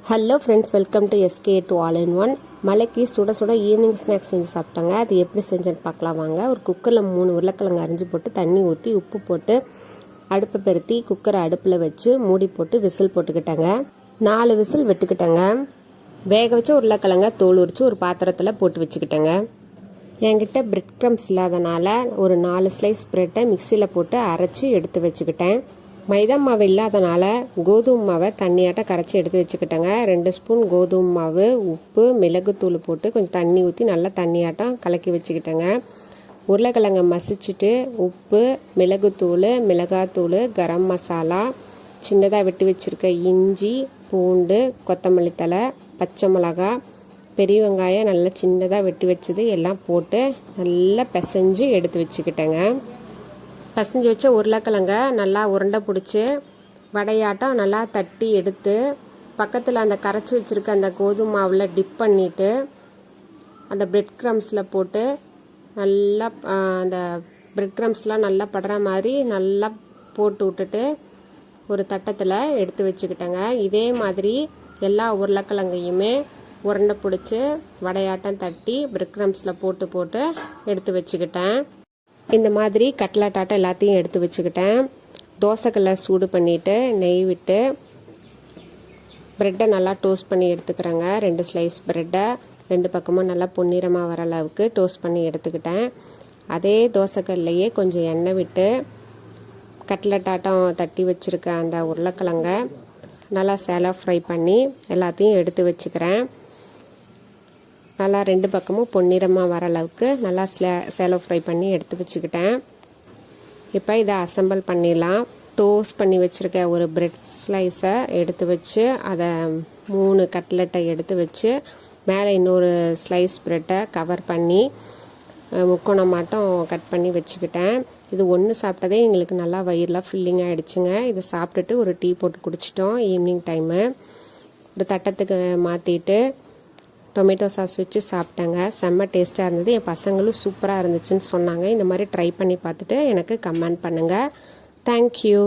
Hello friends, welcome to SK to all in one. மலைக்கு சுட சுட ஈவினிங் ஸ்நாக்ஸ் செஞ்சு சாப்பிட்டாங்க. அது எப்படி செஞ்சேன்னு பார்க்கலாம் வாங்க. ஒரு குக்கரில் 3 உருளைக்கிழங்கு அரிஞ்சு போட்டு தண்ணி ஊற்றி உப்பு போட்டு அடுப்பை பெருத்தி குக்கரை அடுப்பில் வச்சு மூடி போட்டு விசில் போட்டுக்கிட்டாங்க. 4 விசில் விட்டுக்கிட்டாங்க. வேக வச்ச உருளைக்கிழங்க தோல் உரித்து ஒரு பாத்திரத்தில் போட்டு வச்சுக்கிட்டேங்க. என்கிட்ட பிரெட் க்ரம்ஸ் இல்லாதனால ஒரு 4 ஸ்லைஸ் பிரெட்டை மிக்சியில் போட்டு அரைச்சி எடுத்து வச்சுக்கிட்டேன். மைதா மாவு இல்லாதனால கோதுமை மாவை தண்ணியாட்ட கரைச்சி எடுத்து வச்சுக்கிட்டேங்க. 2 ஸ்பூன் கோதுமை மாவு, உப்பு, மிளகுத்தூள் போட்டு கொஞ்சம் தண்ணி ஊற்றி நல்லா தண்ணியாட்டம் கலக்கி வச்சுக்கிட்டேங்க. உருளைக்கிழங்கை மசிச்சுட்டு உப்பு, மிளகுத்தூள், மிளகாத்தூள், கரம் மசாலா, சின்னதாக வெட்டி வச்சுருக்க இஞ்சி, பூண்டு, கொத்தமல்லி தழை, பச்சை மிளகா, பெரிய வெங்காயம் நல்லா சின்னதாக வெட்டி வச்சது எல்லாம் போட்டு நல்லா பிசைஞ்சு எடுத்து வச்சுக்கிட்டேங்க. பசஞ்சு வச்ச உருளைக்கிழங்க நல்லா உருண்டை பிடிச்சி வடையாட்டம் நல்லா தட்டி எடுத்து பக்கத்தில் அந்த கரைச்சி வச்சுருக்க அந்த கோதுமை மாவில் டிப் பண்ணிவிட்டு அந்த பிரெட் க்ரம்ஸில் போட்டு நல்லா அந்த பிரெட் க்ரம்ஸ்லாம் நல்லா படுற மாதிரி நல்லா போட்டு விட்டுட்டு ஒரு தட்டத்தில் எடுத்து வச்சுக்கிட்டேங்க. இதே மாதிரி எல்லா உருளைக்கிழங்கையுமே உருண்டை பிடிச்சி வடையாட்டம் தட்டி பிரெட் க்ரம்ஸில் போட்டு எடுத்து வச்சுக்கிட்டேன். இந்த மாதிரி கட்லட்டாட்டம் எல்லாத்தையும் எடுத்து வச்சுக்கிட்டேன். தோசைக்கல்லை சூடு பண்ணிவிட்டு நெய் விட்டு ப்ரெட்டை நல்லா டோஸ்ட் பண்ணி எடுத்துக்கிறேங்க. 2 ஸ்லைஸ் ப்ரெட்டை 2 பக்கமும் நல்லா பொன்னிறமாக வர அளவுக்கு டோஸ்ட் பண்ணி எடுத்துக்கிட்டேன். அதே தோசைக்கல்லையே கொஞ்சம் எண்ணெய் விட்டு கட்லட்டாட்டம் தட்டி வச்சுருக்க அந்த உருளைக்கிழங்க நல்லா சேலோ ஃப்ரை பண்ணி எல்லாத்தையும் எடுத்து வச்சுக்கிறேன். நல்லா 2 பக்கமும் பொன்னிறமாக வர அளவுக்கு நல்லா சேலோ ஃப்ரை பண்ணி எடுத்து வச்சுக்கிட்டேன். இப்போ இதை அசம்பிள் பண்ணிடலாம். டோஸ்ட் பண்ணி வச்சுருக்க ஒரு பிரெட் ஸ்லைஸை எடுத்து வச்சு அதை 3 கட்லெட்டை எடுத்து வச்சு மேலே இன்னொரு ஸ்லைஸ் ப்ரெட்டை கவர் பண்ணி முக்கோணம் மாட்டம் கட் பண்ணி வச்சுக்கிட்டேன். இது ஒன்று சாப்பிட்டதே எங்களுக்கு நல்லா வயிறுலாம் ஃபில்லிங் ஆகிடுச்சுங்க. இதை சாப்பிட்டுட்டு ஒரு டீ போட்டு குடிச்சிட்டோம் ஈவினிங் டைமு. ஒரு தட்டத்துக்கு மாற்றிட்டு டொமேட்டோ சாஸ் வச்சு சாப்பிட்டாங்க. செம்ம டேஸ்ட்டாக இருந்தது. என் பசங்களும் சூப்பராக இருந்துச்சுன்னு சொன்னாங்க. இந்த மாதிரி ட்ரை பண்ணி பார்த்துட்டு எனக்கு கமெண்ட் பண்ணுங்கள். தேங்க்யூ.